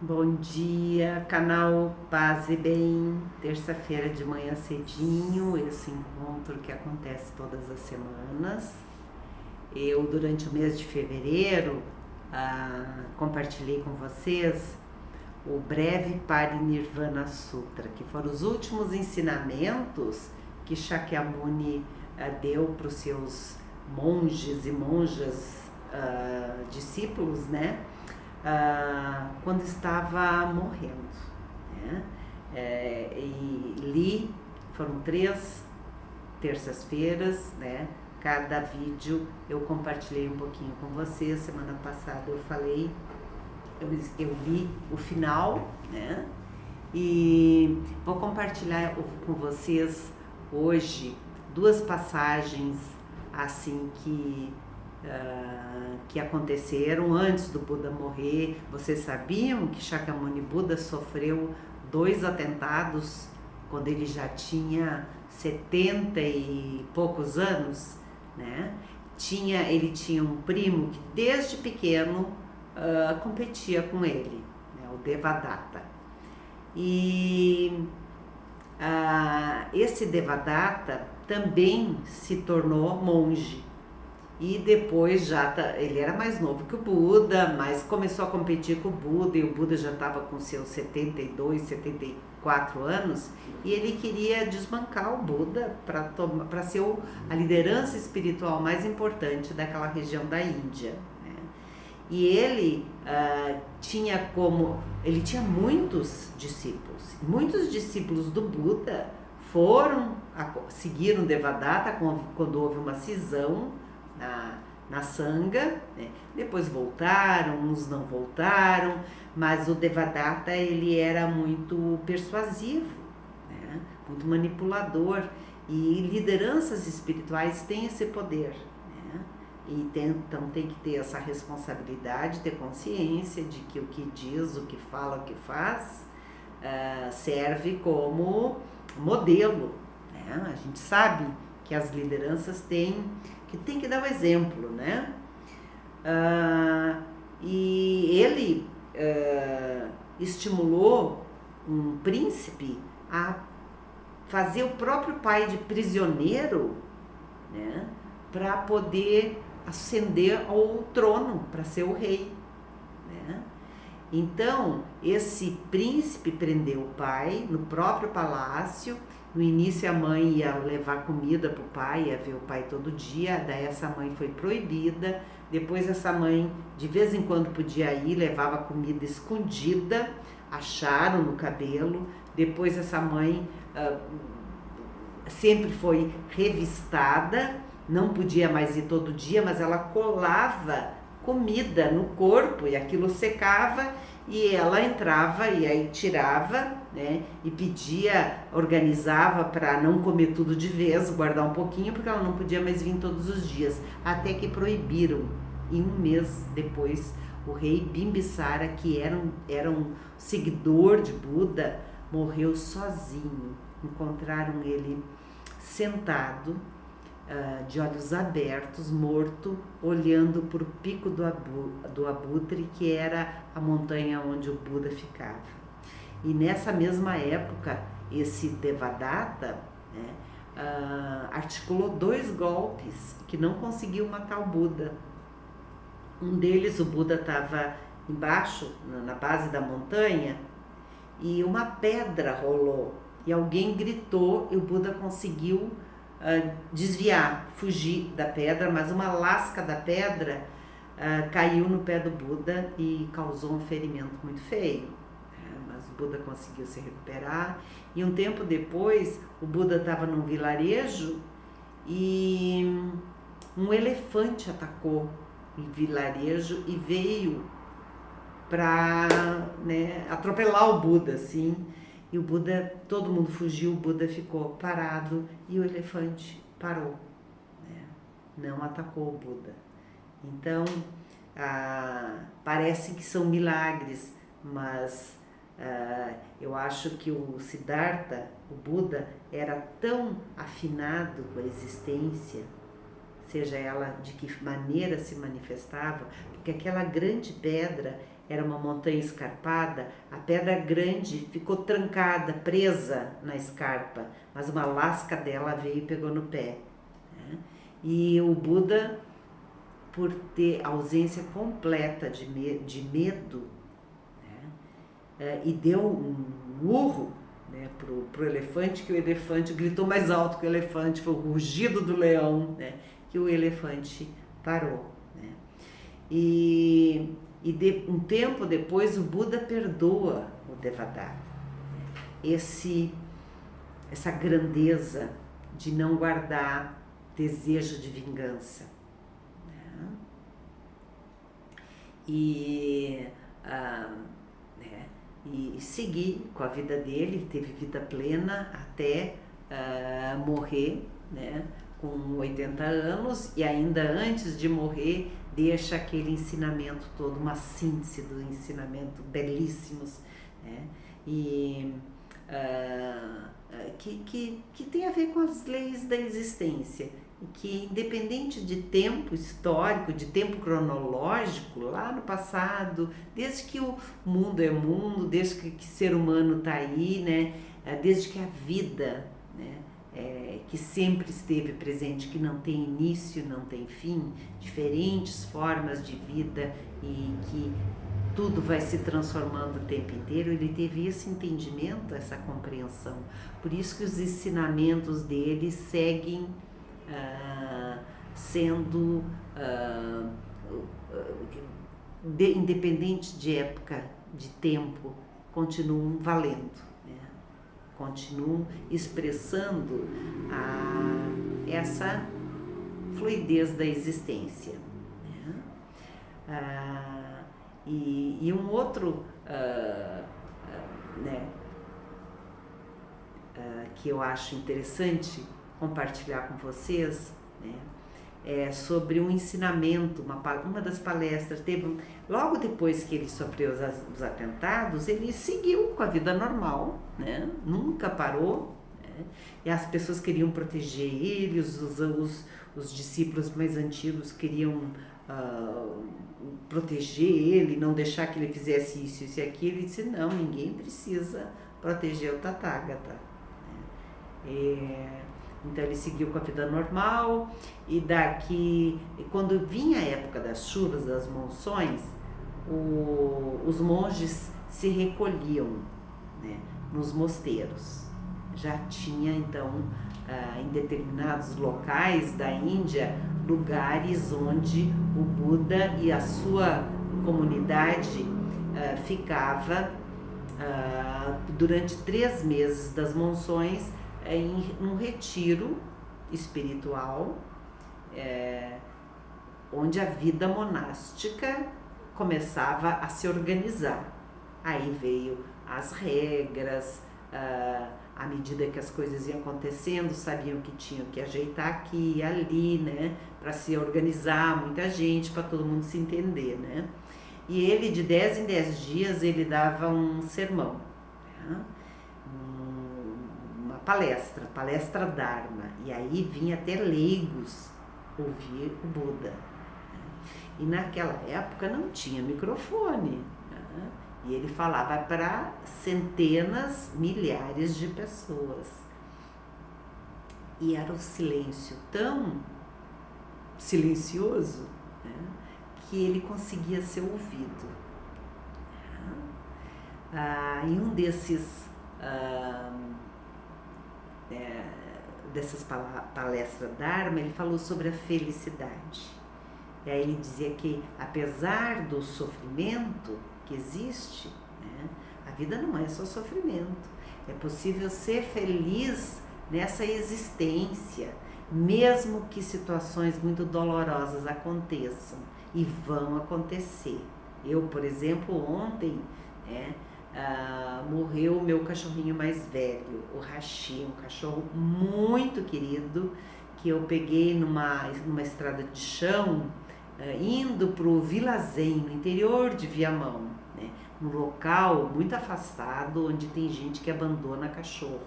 Bom dia, canal Paz e Bem. Terça-feira de manhã cedinho, esse encontro que acontece todas as semanas. Eu, durante o mês de fevereiro, compartilhei com vocês o breve Parinirvana Sutra, que foram os últimos ensinamentos que Shakyamuni deu para os seus monges e monjas discípulos, né? Quando estava morrendo, né? E li, foram 3 terças-feiras, né? Cada vídeo eu compartilhei um pouquinho com vocês. Semana passada eu falei, eu li o final, né? E vou compartilhar com vocês hoje 2 passagens assim que aconteceram antes do Buda morrer. Vocês sabiam que Shakyamuni Buda sofreu 2 atentados quando ele já tinha 70 e poucos anos, né? Ele tinha um primo que desde pequeno competia com ele, né? O Devadatta. E esse Devadatta também se tornou monge. E depois ele era mais novo que o Buda, mas começou a competir com o Buda, e o Buda já estava com seus 72, 74 anos, e ele queria desbancar o Buda para ser a liderança espiritual mais importante daquela região da Índia, né? E ele tinha muitos discípulos do Buda seguiram Devadatta quando houve uma cisão na Sangha, né? Depois voltaram, uns não voltaram, mas o Devadatta ele era muito persuasivo, né? Muito manipulador, e lideranças espirituais têm esse poder, né? Então tem que ter essa responsabilidade, ter consciência de que o que diz, o que fala, o que faz serve como modelo, né? A gente sabe que as lideranças tem que dar o exemplo, né? E ele estimulou um príncipe a fazer o próprio pai de prisioneiro, né? Para poder ascender ao trono, para ser o rei, né? Então, esse príncipe prendeu o pai no próprio palácio. No início a mãe ia levar comida para o pai, ia ver o pai todo dia, daí essa mãe foi proibida. Depois essa mãe de vez em quando podia ir, levava comida escondida, acharam no cabelo. Depois essa mãe sempre foi revistada, não podia mais ir todo dia, mas ela colava comida no corpo e aquilo secava, e ela entrava e aí tirava, né? E pedia, organizava para não comer tudo de vez, guardar um pouquinho, porque ela não podia mais vir todos os dias, até que proibiram. E um mês depois, o rei Bimbisara, que era um seguidor de Buda, morreu sozinho. Encontraram ele sentado, de olhos abertos, morto, olhando para o pico do Abutre, que era a montanha onde o Buda ficava. E nessa mesma época, esse Devadatta, né, articulou 2 golpes que não conseguiu matar o Buda. Um deles, o Buda estava embaixo, na base da montanha, e uma pedra rolou, e alguém gritou, e o Buda conseguiu desviar, fugir da pedra, mas uma lasca da pedra caiu no pé do Buda e causou um ferimento muito feio. Mas o Buda conseguiu se recuperar, e um tempo depois o Buda estava num vilarejo e um elefante atacou o vilarejo e veio para, né, atropelar o Buda, assim. E o Buda, todo mundo fugiu, o Buda ficou parado e o elefante parou, né? Não atacou o Buda. Então, parece que são milagres, mas eu acho que o Siddhartha, o Buda, era tão afinado com a existência, seja ela de que maneira se manifestava, porque aquela grande pedra era uma montanha escarpada, a pedra grande ficou trancada, presa na escarpa, mas uma lasca dela veio e pegou no pé. Né? E o Buda, por ter ausência completa de medo, né? E deu um urro, né, pro elefante, que o elefante gritou mais alto que o elefante, foi o rugido do leão, né, que o elefante parou. Né? E um tempo depois o Buda perdoa o Devadatta. Essa grandeza de não guardar desejo de vingança. Né? E seguir com a vida dele, teve vida plena até morrer, né, com 80 anos, e ainda antes de morrer deixa aquele ensinamento todo, uma síntese do ensinamento belíssimos, né, e que tem a ver com as leis da existência, e que independente de tempo histórico, de tempo cronológico, lá no passado, desde que o mundo é mundo, desde que ser humano está aí, né, desde que a vida, né, que sempre esteve presente, que não tem início, não tem fim, diferentes formas de vida e que tudo vai se transformando o tempo inteiro, ele teve esse entendimento, essa compreensão. Por isso que os ensinamentos dele seguem sendo independente de época, de tempo, continuam valendo, né? Continuam expressando essa fluidez da existência, né? E um outro né, que eu acho interessante compartilhar com vocês, né, é sobre um ensinamento, uma das palestras, teve logo depois que ele sofreu os atentados, ele seguiu com a vida normal, né, nunca parou, né, e as pessoas queriam proteger ele, os discípulos mais antigos queriam proteger ele, não deixar que ele fizesse isso e aquilo. Ele disse, não, ninguém precisa proteger o Tathagata. Então ele seguiu com a vida normal, e quando vinha a época das chuvas, das monções, os monges se recolhiam, né, nos mosteiros. Já tinha então em determinados locais da Índia lugares onde o Buda e a sua comunidade ficava durante 3 meses das monções em um retiro espiritual, onde a vida monástica começava a se organizar. Aí veio as regras, à medida que as coisas iam acontecendo, sabiam que tinham que ajeitar aqui e ali, né, para se organizar, muita gente, para todo mundo se entender, né. E ele, de 10 em 10 dias, ele dava um sermão, né? Uma palestra Dharma, e aí vinha até leigos ouvir o Buda. E naquela época não tinha microfone, né? E ele falava para centenas, milhares de pessoas. E era um silêncio tão silencioso, né, que ele conseguia ser ouvido. Em um dessas palestras Dharma, ele falou sobre a felicidade. E aí ele dizia que, apesar do sofrimento que existe, né, a vida não é só sofrimento. É possível ser feliz nessa existência, mesmo que situações muito dolorosas aconteçam, e vão acontecer. Eu, por exemplo, ontem, né, morreu o meu cachorrinho mais velho, o Hashi, um cachorro muito querido, que eu peguei numa estrada de chão, indo para o Vilazém, no interior de Viamão, né, num local muito afastado, onde tem gente que abandona cachorro.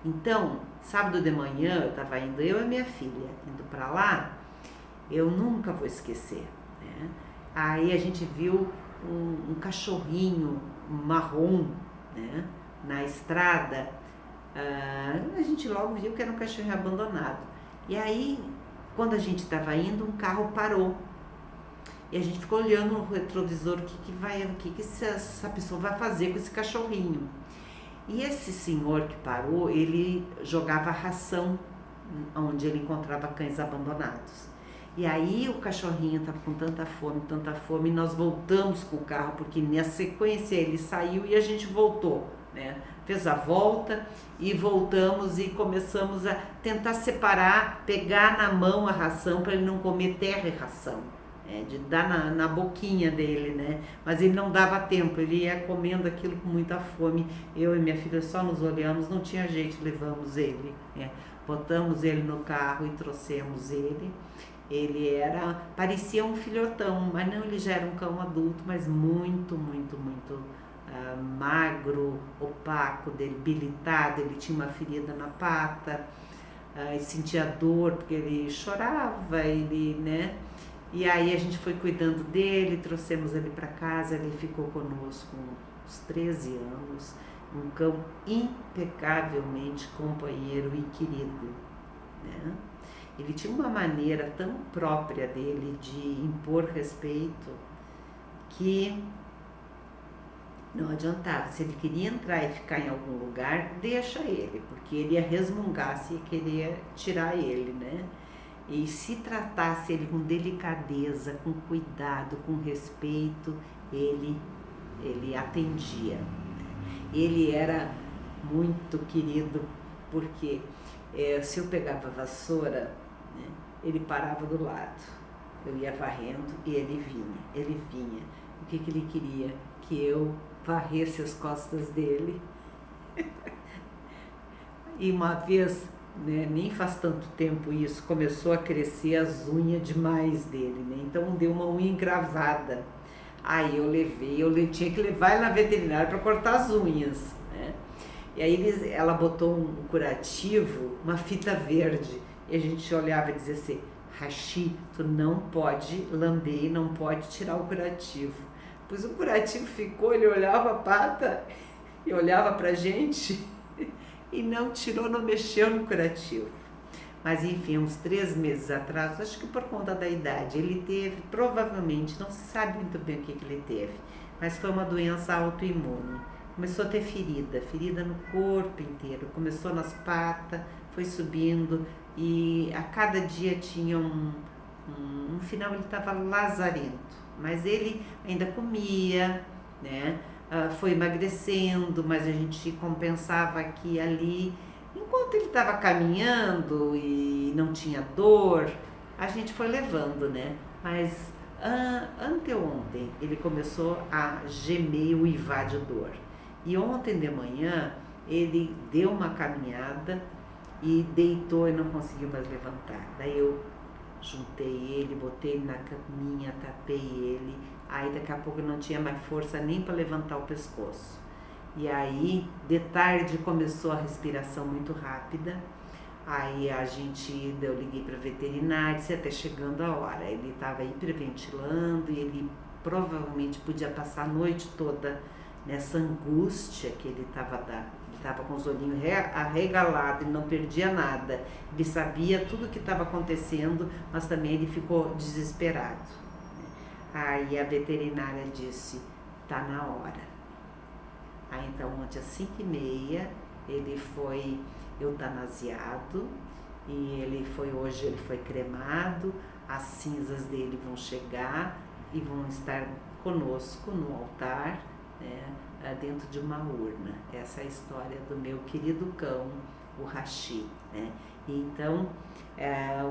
Então, sábado de manhã, eu estava indo, eu e minha filha, indo para lá, eu nunca vou esquecer, né? Aí a gente viu um cachorrinho marrom, né, na estrada. A gente logo viu que era um cachorrinho abandonado. E aí, quando a gente estava indo, um carro parou. E a gente ficou olhando no retrovisor, o que essa pessoa vai fazer com esse cachorrinho. E esse senhor que parou, ele jogava ração onde ele encontrava cães abandonados. E aí o cachorrinho estava com tanta fome, e nós voltamos com o carro, porque na sequência ele saiu e a gente voltou, né? Fez a volta e voltamos e começamos a tentar separar, pegar na mão a ração para ele não comer terra e ração, de dar na boquinha dele, né? Mas ele não dava tempo, ele ia comendo aquilo com muita fome. Eu e minha filha só nos olhamos, não tinha jeito, levamos ele, né? Botamos ele no carro e trouxemos ele. Ele parecia um filhotão, mas não, ele já era um cão adulto, mas muito magro, opaco, debilitado. Ele tinha uma ferida na pata, e sentia dor porque ele chorava, né? E aí a gente foi cuidando dele, trouxemos ele para casa, ele ficou conosco uns 13 anos, um cão impecavelmente companheiro e querido, né? Ele tinha uma maneira tão própria dele de impor respeito que não adiantava. Se ele queria entrar e ficar em algum lugar, deixa ele, porque ele ia resmungar se queria tirar ele, né? E se tratasse ele com delicadeza, com cuidado, com respeito, ele atendia. Ele era muito querido, porque se eu pegava a vassoura, né, ele parava do lado. Eu ia varrendo e ele vinha. O que ele queria? Que eu varresse as costas dele. E uma vez, né, nem faz tanto tempo isso, começou a crescer as unhas demais dele, né? Então deu uma unha engravada. Aí eu tinha que levar ele na veterinária para cortar as unhas, né? E aí ela botou um curativo, uma fita verde, e a gente olhava e dizia assim: Rashi, tu não pode lamber, não pode tirar o curativo. Pois o curativo ficou, ele olhava a pata e olhava pra gente e não tirou, não mexeu no curativo. Mas enfim, uns 3 meses atrás, acho que por conta da idade, ele teve, provavelmente, não se sabe muito bem o que ele teve, mas foi uma doença autoimune. Começou a ter ferida no corpo inteiro, começou nas patas, foi subindo e a cada dia tinha no final ele estava lazarento, mas ele ainda comia, né? Foi emagrecendo, mas a gente compensava aqui e ali. Enquanto ele estava caminhando e não tinha dor, a gente foi levando, né? Mas anteontem ele começou a gemer e uivar de dor. E ontem de manhã ele deu uma caminhada e deitou e não conseguiu mais levantar. Daí eu juntei ele, botei ele na caminha, tapei ele. Aí daqui a pouco eu não tinha mais força nem para levantar o pescoço. E aí, de tarde, começou a respiração muito rápida. Aí eu liguei para a veterinária, disse, até chegando a hora. Ele estava hiperventilando e ele provavelmente podia passar a noite toda nessa angústia que ele estava com os olhinhos arregalados e não perdia nada. Ele sabia tudo o que estava acontecendo, mas também ele ficou desesperado. Aí a veterinária disse, tá na hora. Aí então ontem às 5h30 ele foi eutanasiado e hoje ele foi cremado, as cinzas dele vão chegar e vão estar conosco no altar, né, dentro de uma urna. Essa é a história do meu querido cão, o Rashi, né? Então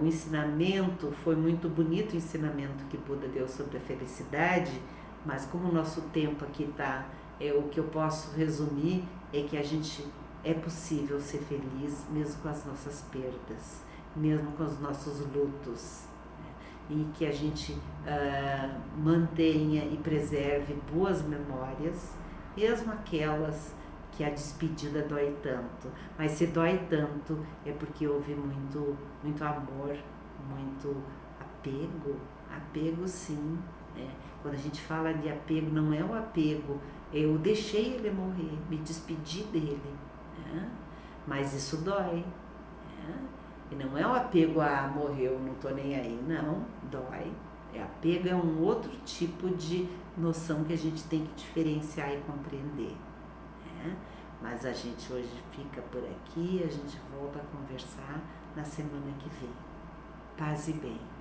o ensinamento foi muito bonito, o ensinamento que Buda deu sobre a felicidade, mas como o nosso tempo aqui está, o que eu posso resumir é que é possível ser feliz mesmo com as nossas perdas, mesmo com os nossos lutos, né? E que a gente mantenha e preserve boas memórias, mesmo aquelas que a despedida dói tanto, mas se dói tanto é porque houve muito amor, muito apego? Apego sim. Quando a gente fala de apego, não é o apego, eu deixei ele morrer, me despedi dele, né? Mas isso dói, né? E não é o apego a morreu, não tô nem aí, não, dói. Apego é um outro tipo de noção que a gente tem que diferenciar e compreender, né? Mas a gente hoje fica por aqui, a gente volta a conversar na semana que vem. Paz e bem.